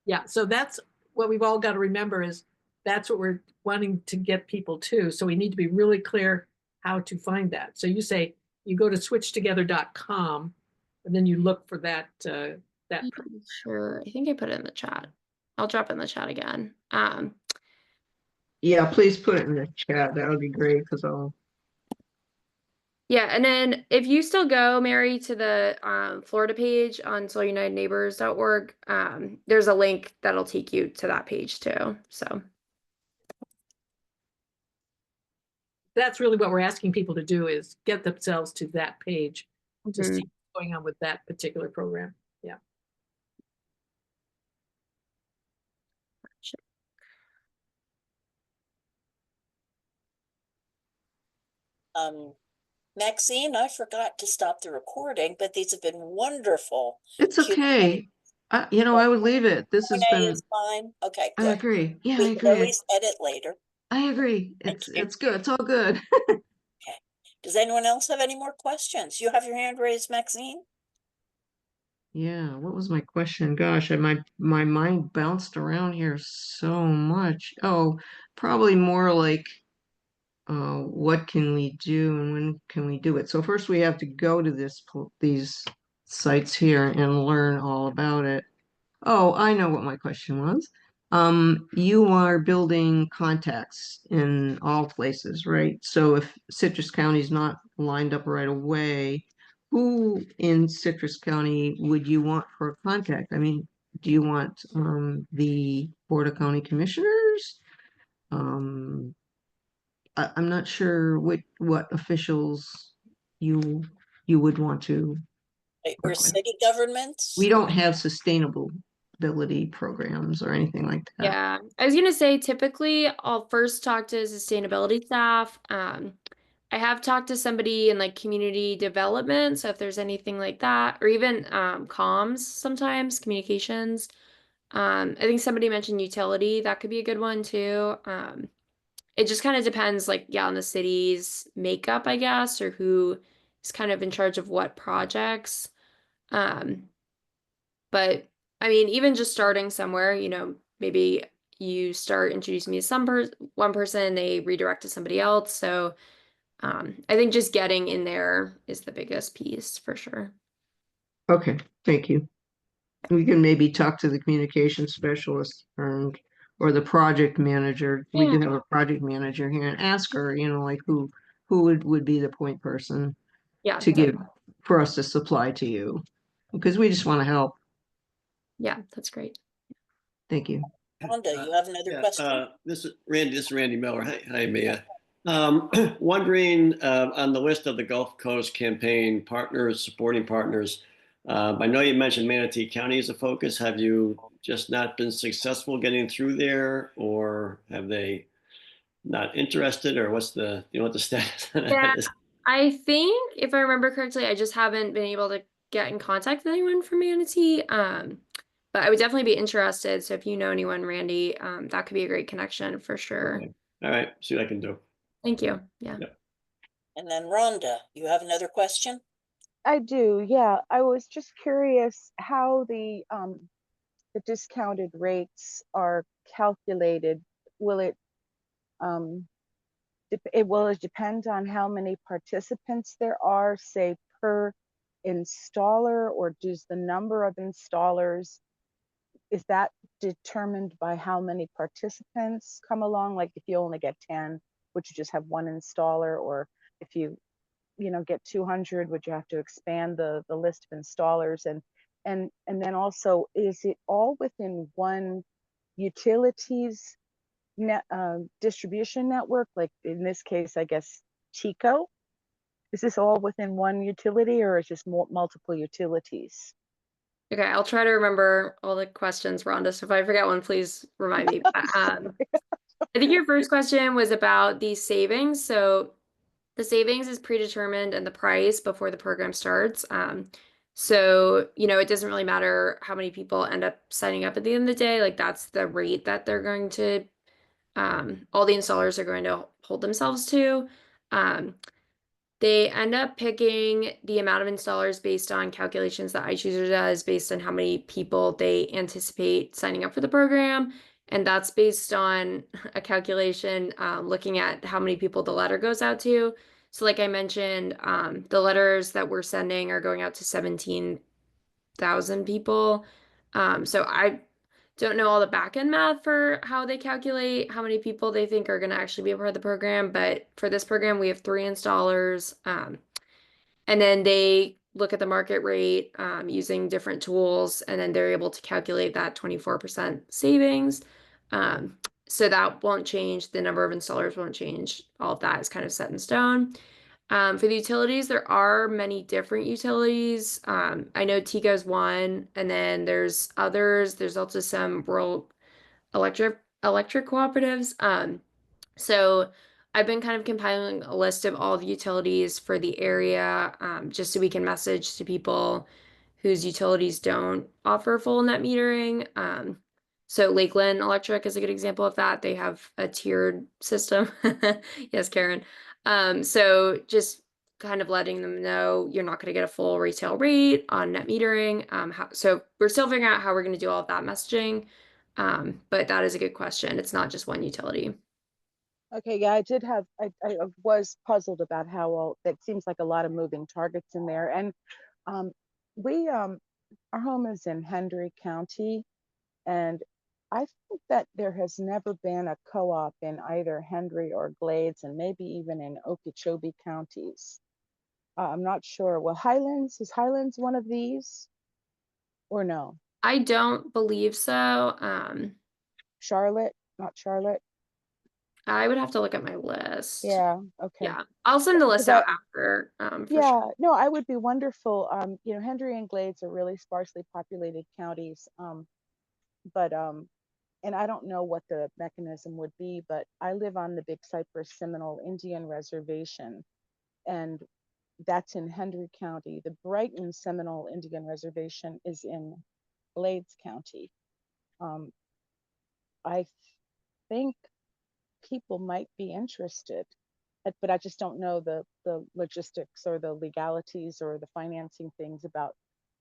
Yeah, so that's what we've all got to remember is that's what we're wanting to get people to. So we need to be really clear how to find that. So you say you go to switchtogether.com and then you look for that. Sure. I think I put it in the chat. I'll drop it in the chat again. Yeah, please put it in the chat. That would be great because I'll. Yeah, and then if you still go, Mary, to the Florida page on solarunitedneighbors.org, there's a link that'll take you to that page too. So That's really what we're asking people to do is get themselves to that page to see what's going on with that particular program. Yeah. Maxine, I forgot to stop the recording, but these have been wonderful. It's okay. I would leave it. This has Q&A been. is fine. Okay, I good. agree. Yeah, I We can agree. always edit later. I agree. Thank you. It's good. It's all good. Okay. Does anyone else have any more questions? You have your hand raised, Maxine? Yeah, what was my question? Gosh, my mind bounced around here so much. Oh, probably more like what can we do and when can we do it? So first we have to go to these sites here and learn all about it. Oh, I know what my question was. You are building contacts in all places, right? So if Citrus County is not lined up right away, who in Citrus County would you want for a contact? I mean, do you want the Board of County Commissioners? I'm not sure what officials you would want to Or work with. city governments? We don't have sustainability programs or anything like that. yeah, I was gonna say typically I'll first talk to sustainability staff. I have talked to somebody in like community development, so if there's anything like that, or even comms sometimes, communications. I think somebody mentioned utility, that could be a good one too. It just kind of depends, like, yeah, on the city's makeup, I guess, or who is kind of in charge of what projects. But I mean, even just starting somewhere, maybe you start introducing me to one person, they redirect to somebody else. So I think just getting in there is the biggest piece for sure. Okay, thank you. We can maybe talk to the communication specialist or the project manager. We do have a project manager here and ask her, like who would be the point person Yeah, to give for us to supply to you because we just want to help. Yeah, that's great. Thank you. Wanda, you have another question? This is Randy Miller. Hi, Mia. Wondering on the list of the Gulf Coast campaign partners, supporting partners, I know you mentioned Manatee County as a focus. Have you just not been successful getting through there, or have they not interested, or what's the status on that is? I think if I remember correctly, I just haven't been able to get in contact with anyone from Manatee. But I would definitely be interested. So if you know anyone, Randy, that could be a great connection for sure. Okay. All right, see what I can do. Thank you. Yeah. Yep. And then Rhonda, you have another question? I do, yeah. I was just curious how the discounted rates are calculated. Will it will it depend on how many participants there are, say per installer, or does the number of installers, is that determined by how many participants come along? Like if you only get 10, would you just have one installer? Or if you get 200, would you have to expand the list of installers? And then also, is it all within one utilities distribution network? Like in this case, I guess Tico. Is this all within one utility, or is just multiple utilities? Okay, I'll try to remember all the questions, Rhonda. So if I forget one, please remind me. I think your first question was about the savings. So the savings is predetermined and the price before the program starts. So, it doesn't really matter how many people end up signing up at the end of the day. Like that's the rate that they're going to, all the installers are going to hold themselves to. They end up picking the amount of installers based on calculations that iChooser does, based on how many people they anticipate signing up for the program. And that's based on a calculation looking at how many people the letter goes out to. So like I mentioned, the letters that we're sending are going out to 17,000 people. So I don't know all the back end math for how they calculate how many people they think are going to actually be a part of the program. But for this program, we have 3 installers. And then they look at the market rate using different tools, and then they're able to calculate that 24% savings. So that won't change. The number of installers won't change. All of that is kind of set in stone. For the utilities, there are many different utilities. I know Tico's one, and then there's others. There's also some rural electric cooperatives. So I've been kind of compiling a list of all the utilities for the area, just so we can message to people whose utilities don't offer full net metering. So Lakeland Electric is a good example of that. They have a tiered system. Yes, Karen. So just kind of letting them know you're not going to get a full retail rate on net metering. So we're still figuring out how we're going to do all of that messaging. But that is a good question. It's not just one utility. Okay, yeah, I was puzzled about how all that seems like a lot of moving targets in there. And we our home is in Hendry County, and I think that there has never been a co-op in either Hendry or Glades, and maybe even in Okeechobee counties. I'm not sure. Well, is Highlands one of these or no? I don't believe so. Charlotte, not Charlotte. I would have to look at my list. Yeah, okay. Yeah, I'll send the list out after. For Yeah, sure. no, I would be wonderful. Hendry and Glades are really sparsely populated counties. But and I don't know what the mechanism would be, but I live on the Big Cypress Seminole Indian Reservation, and that's in Hendry County. The Brighton Seminole Indian Reservation is in Glades County. I think people might be interested, but I just don't know the logistics or the legalities or the financing things about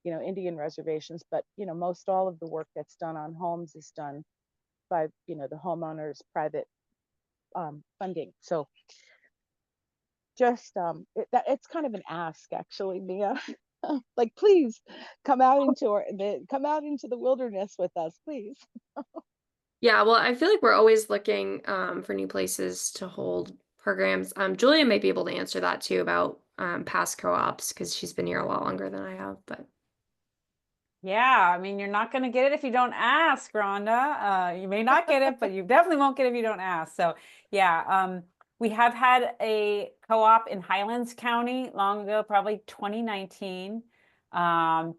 Indian reservations. But most all of the work that's done on homes is done by the homeowners' private funding. So just it's kind of an ask, actually, Mia. Like, please come out into the wilderness with us, please. Yeah, well, I feel like we're always looking for new places to hold programs. Julia might be able to answer that too about past co-ops because she's been here a lot longer than I have. But yeah, I mean, you're not going to get it if you don't ask, Rhonda. You may not get it, but you definitely won't get it if you don't ask. So yeah, we have had a co-op in Highlands County long ago, probably 2019,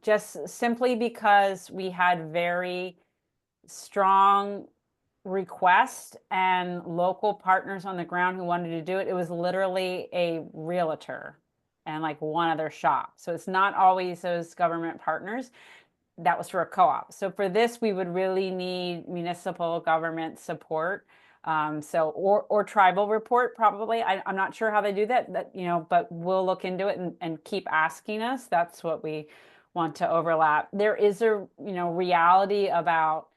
just simply because we had very strong request and local partners on the ground who wanted to do it, it was literally a realtor and like one other shop. So it's not always those government partners. That was for a co-op. So for this, we would really need municipal government support. Or tribal report probably. I'm not sure how they do that, but we'll look into it and keep asking us. That's what we want to overlap. There is a, reality about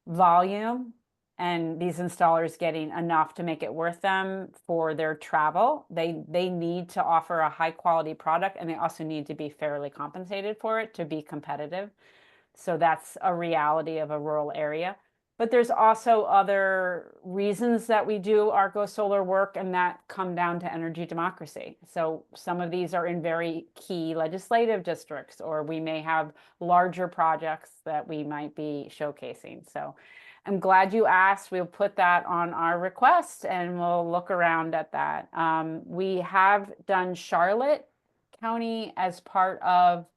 volume and these installers getting enough to make it worth them for their travel. They need to offer a high quality product, and they also need to be fairly compensated for it to be competitive. So that's a reality of a rural area. But there's also other reasons that we do our Go Solar work, and that come down to energy democracy. So some of these are in very key legislative districts, or we may have larger projects that we might be showcasing. So I'm glad you asked. We'll put that on our request and we'll look around at that. We have done Charlotte County as part of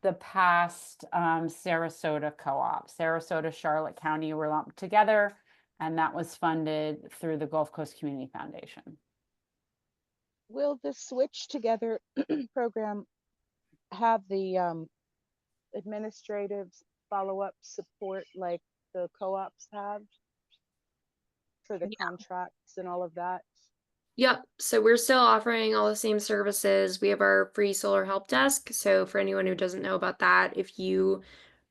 the past Sarasota co-op. Sarasota, Charlotte County were lumped together, and that was funded through the Gulf Coast Community Foundation. Will the Switch Together program have the administrative follow-up support like the co-ops have for the contracts and all of that? Yep. So we're still offering all the same services. We have our free solar help desk. So for anyone who doesn't know about that, if you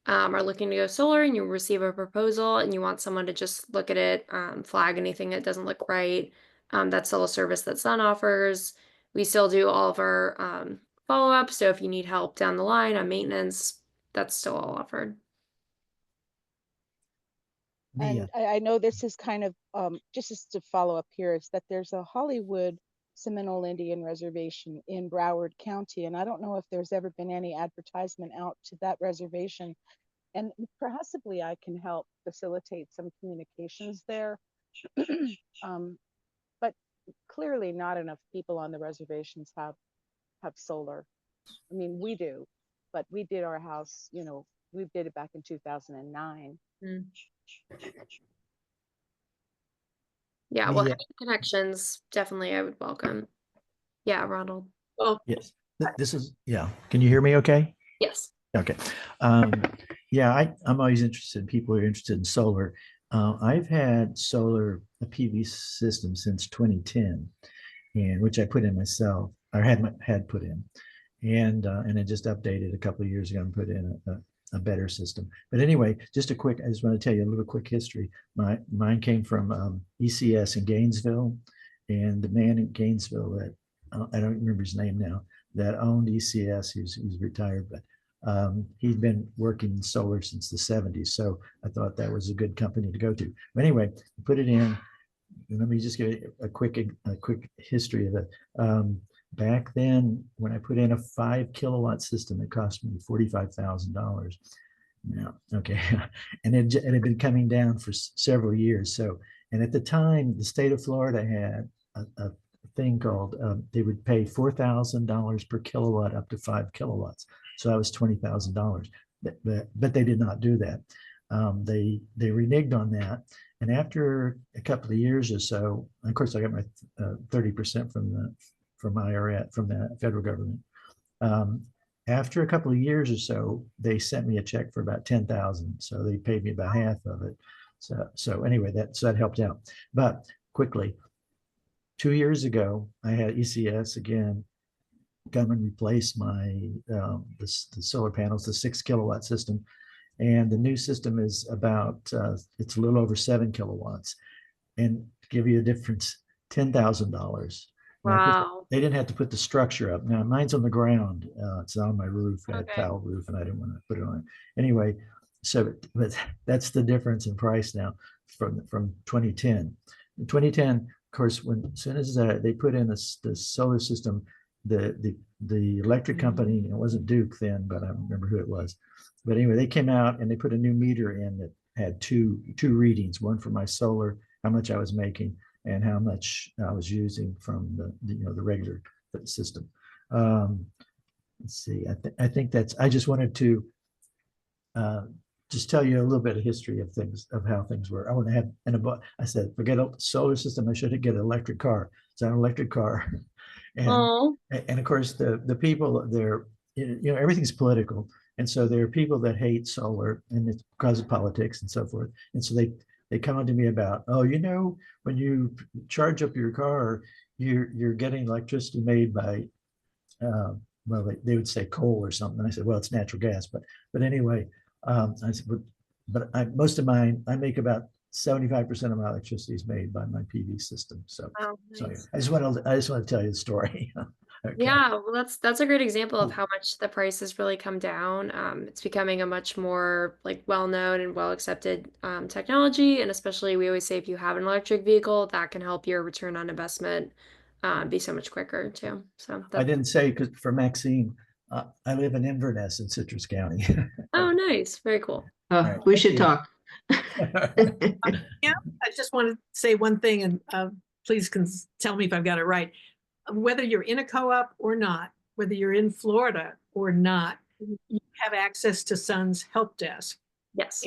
are looking to go solar and you receive a proposal and you want someone to just look at it, flag anything that doesn't look right, that's still a service that Sun offers. We still do all of our follow-ups. So if you need help down the line on maintenance, that's still all offered. And I know this is kind of, just as to follow up here, is that there's a Hollywood Seminole Indian Reservation in Broward County, and I don't know if there's ever been any advertisement out to that reservation, and possibly I can help facilitate some communications there. But clearly not enough people on the reservations have solar. I mean, we do, but we did our house, we did it back in 2009. Yeah, well, any connections, definitely I would welcome. Yeah, Ronald. Well, Yes, this is, Can you hear me okay? Yes. Okay. I'm always interested in people who are interested in solar. I've had solar, a PV system since 2010, and which I put in myself, or had put in. And I just updated a couple of years ago and put in a better system. But anyway, I just want to tell you a little quick history. Mine came from ECS in Gainesville, and the man in Gainesville that I don't remember his name now, that owned ECS, he's retired, but he'd been working in solar since the 70s. So I thought that was a good company to go to. But anyway, put it in. Let me just give you a quick history of it. Back then, when I put in a 5 kilowatt system, it cost me $45,000. Now, okay, and it had been coming down for several years. So, and at the time, the state of Florida had a thing called, they would pay $4,000 per kilowatt up to 5 kilowatts. So that was $20,000, but they did not do that. They reneged on that. And after a couple of years or so, of course, I got my 30% from IRS, from the federal government. After a couple of years or so, they sent me a check for about $10,000. So they paid me about half of it. So anyway, that helped out. But quickly, 2 years ago, I had ECS again come and replace my the solar panels, the 6 kilowatt system. And the new system is about, it's a little over 7 kilowatts. And to give you a difference, $10,000. Wow. They didn't have to put the structure up. Now mine's on the ground. It's on my roof. I had tile roof and I didn't want to put it on. Anyway, but that's the difference in price now from 2010. In 2010, of course, as soon as they put in the solar system, the electric company, it wasn't Duke then, but I don't remember who it was. But anyway, they came out and they put a new meter in that had two readings, one for my solar, how much I was making, and how much I was using from the regular system. Let's see. I think that's. I just wanted to just tell you a little bit of history of things, of how things were. I want to have, I said, forget a solar system. I should get an electric car. It's an electric car. And, Oh, and of course, the people there, everything's political. And so there are people that hate solar, and it's because of politics and so forth. And so they come on to me about, oh, when you charge up your car, you're getting electricity made by, well, they would say coal or something. And I said, well, it's natural gas, but anyway, I said, but most of mine, I make about 75% of my electricity is made by my PV system. So, wow, so yeah, nice. I just want to tell you the story. Okay. Yeah, well, that's a great example of how much the price has really come down. It's becoming a much more like well-known and well-accepted technology, and especially we always say if you have an electric vehicle, that can help your return on investment be so much quicker too. So I that's didn't say, because for Maxine, I live in Inverness in Citrus County. oh nice, very cool. right, We thank should you. talk. Yeah, I just want to say one thing, and please tell me if I've got it right. Whether you're in a co-op or not, whether you're in Florida or not, you have access to Sun's help desk. Yes.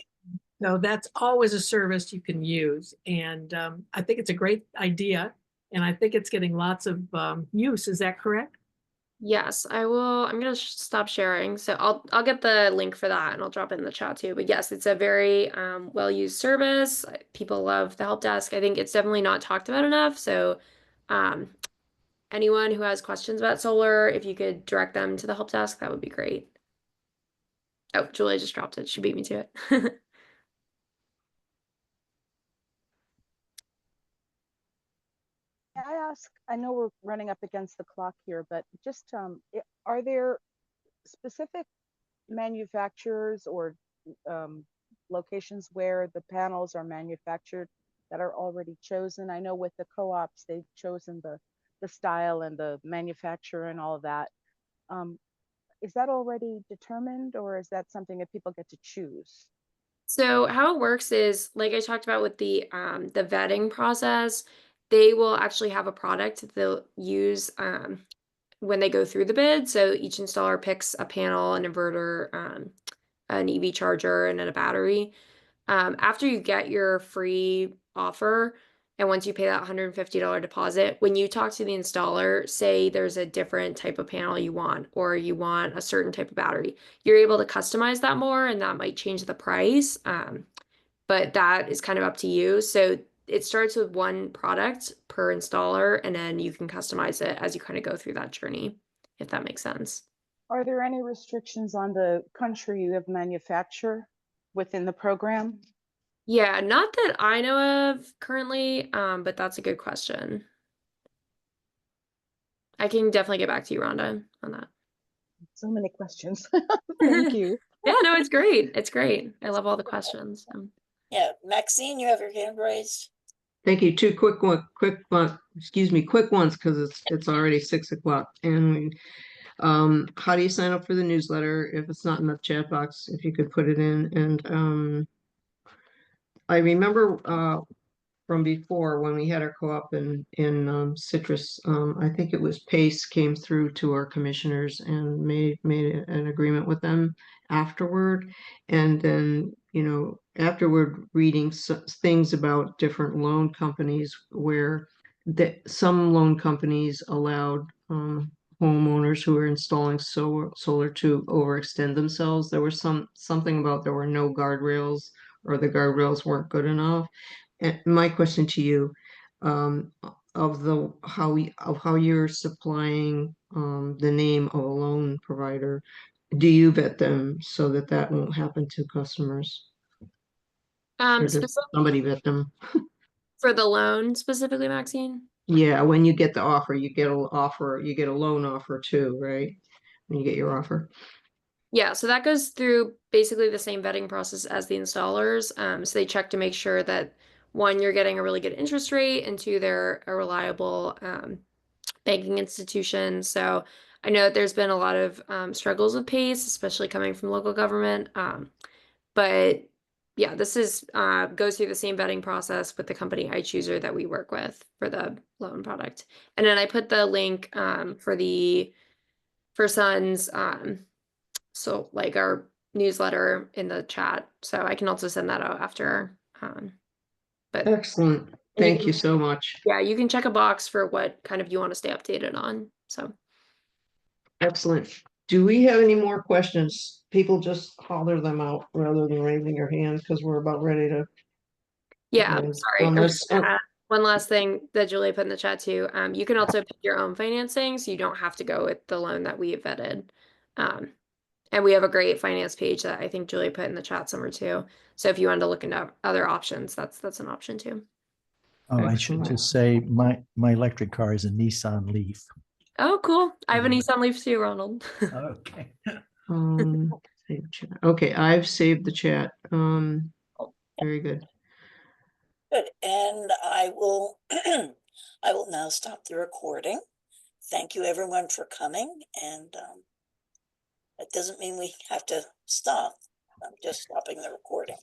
So that's always a service you can use. And I think it's a great idea. And I think it's getting lots of use. Is that correct? Yes, I will. I'm gonna stop sharing. So I'll get the link for that and I'll drop it in the chat too. But yes, it's a very well-used service. People love the help desk. I think it's definitely not talked about enough. So um, anyone who has questions about solar, if you could direct them to the help desk, that would be great. Oh, Julia just dropped it. She beat me to it. May I ask, I know we're running up against the clock here, but just are there specific manufacturers or locations where the panels are manufactured that are already chosen? I know with the co-ops, they've chosen the style and the manufacturer and all of that. Is that already determined, or is that something that people get to choose? So how it works is, like I talked about with the vetting process, they will actually have a product that they'll use when they go through the bid. So each installer picks a panel, an inverter, an EV charger, and then a battery. After you get your free offer, and once you pay that $150 deposit, when you talk to the installer, say there's a different type of panel you want, or you want a certain type of battery, you're able to customize that more, and that might change the price. But that is kind of up to you. So it starts with one product per installer, and then you can customize it as you kind of go through that journey, if that makes sense. Are there any restrictions on the country of manufacture within the program? Yeah, not that I know of currently, but that's a good question. I can definitely get back to you, Rhonda, on that. So many questions. Thank you. Yeah, no, it's great. It's great. I love all the questions. Yeah, Maxine, you have your hand raised. Thank you. Two quick ones, because it's already 6 o'clock. And how do you sign up for the newsletter? If it's not in the chat box, if you could put it in. And I remember from before when we had our co-op in Citrus, I think it was Pace came through to our commissioners and made an agreement with them afterward. And then, afterward reading things about different loan companies where some loan companies allowed homeowners who were installing solar to overextend themselves. There was something about there were no guardrails, or the guardrails weren't good enough. And my question to you, of how you're supplying the name of a loan provider, do you vet them so that won't happen to customers? Or does Specific somebody vet them? for the loan specifically, Maxine? Yeah, when you get the offer, you get a loan offer too, right? When you get your offer. Yeah, so that goes through basically the same vetting process as the installers. So they check to make sure that one, you're getting a really good interest rate, and two, they're a reliable banking institution. So I know that there's been a lot of struggles with PACE, especially coming from local government. But yeah, this is goes through the same vetting process with the company iChooser that we work with for the loan product. And then I put the link for Sun's so like our newsletter in the chat, so I can also send that out after. But Excellent. you Thank can- you so much. yeah, you can check a box for what kind of you want to stay updated on. So Excellent. Do we have any more questions? People just holler them out rather than raising your hand because we're about ready to. yeah, Okay, sorry. I'm unless- just gonna add one last thing that Julia put in the chat too. You can also pick your own financing, so you don't have to go with the loan that we have vetted. And we have a great finance page that I think Julia put in the chat somewhere too. So if you wanted to look into other options, that's an option too. Oh, I should Excellent. just say my electric car is a Nissan Leaf. Oh, cool. I have a Mhm. Nissan Leaf too, Ronald. Okay. Save chat. Okay, I've saved the chat. Very good. Good, and I will, I will now stop the recording. Thank you everyone for coming, and it doesn't mean we have to stop. I'm just stopping the recording.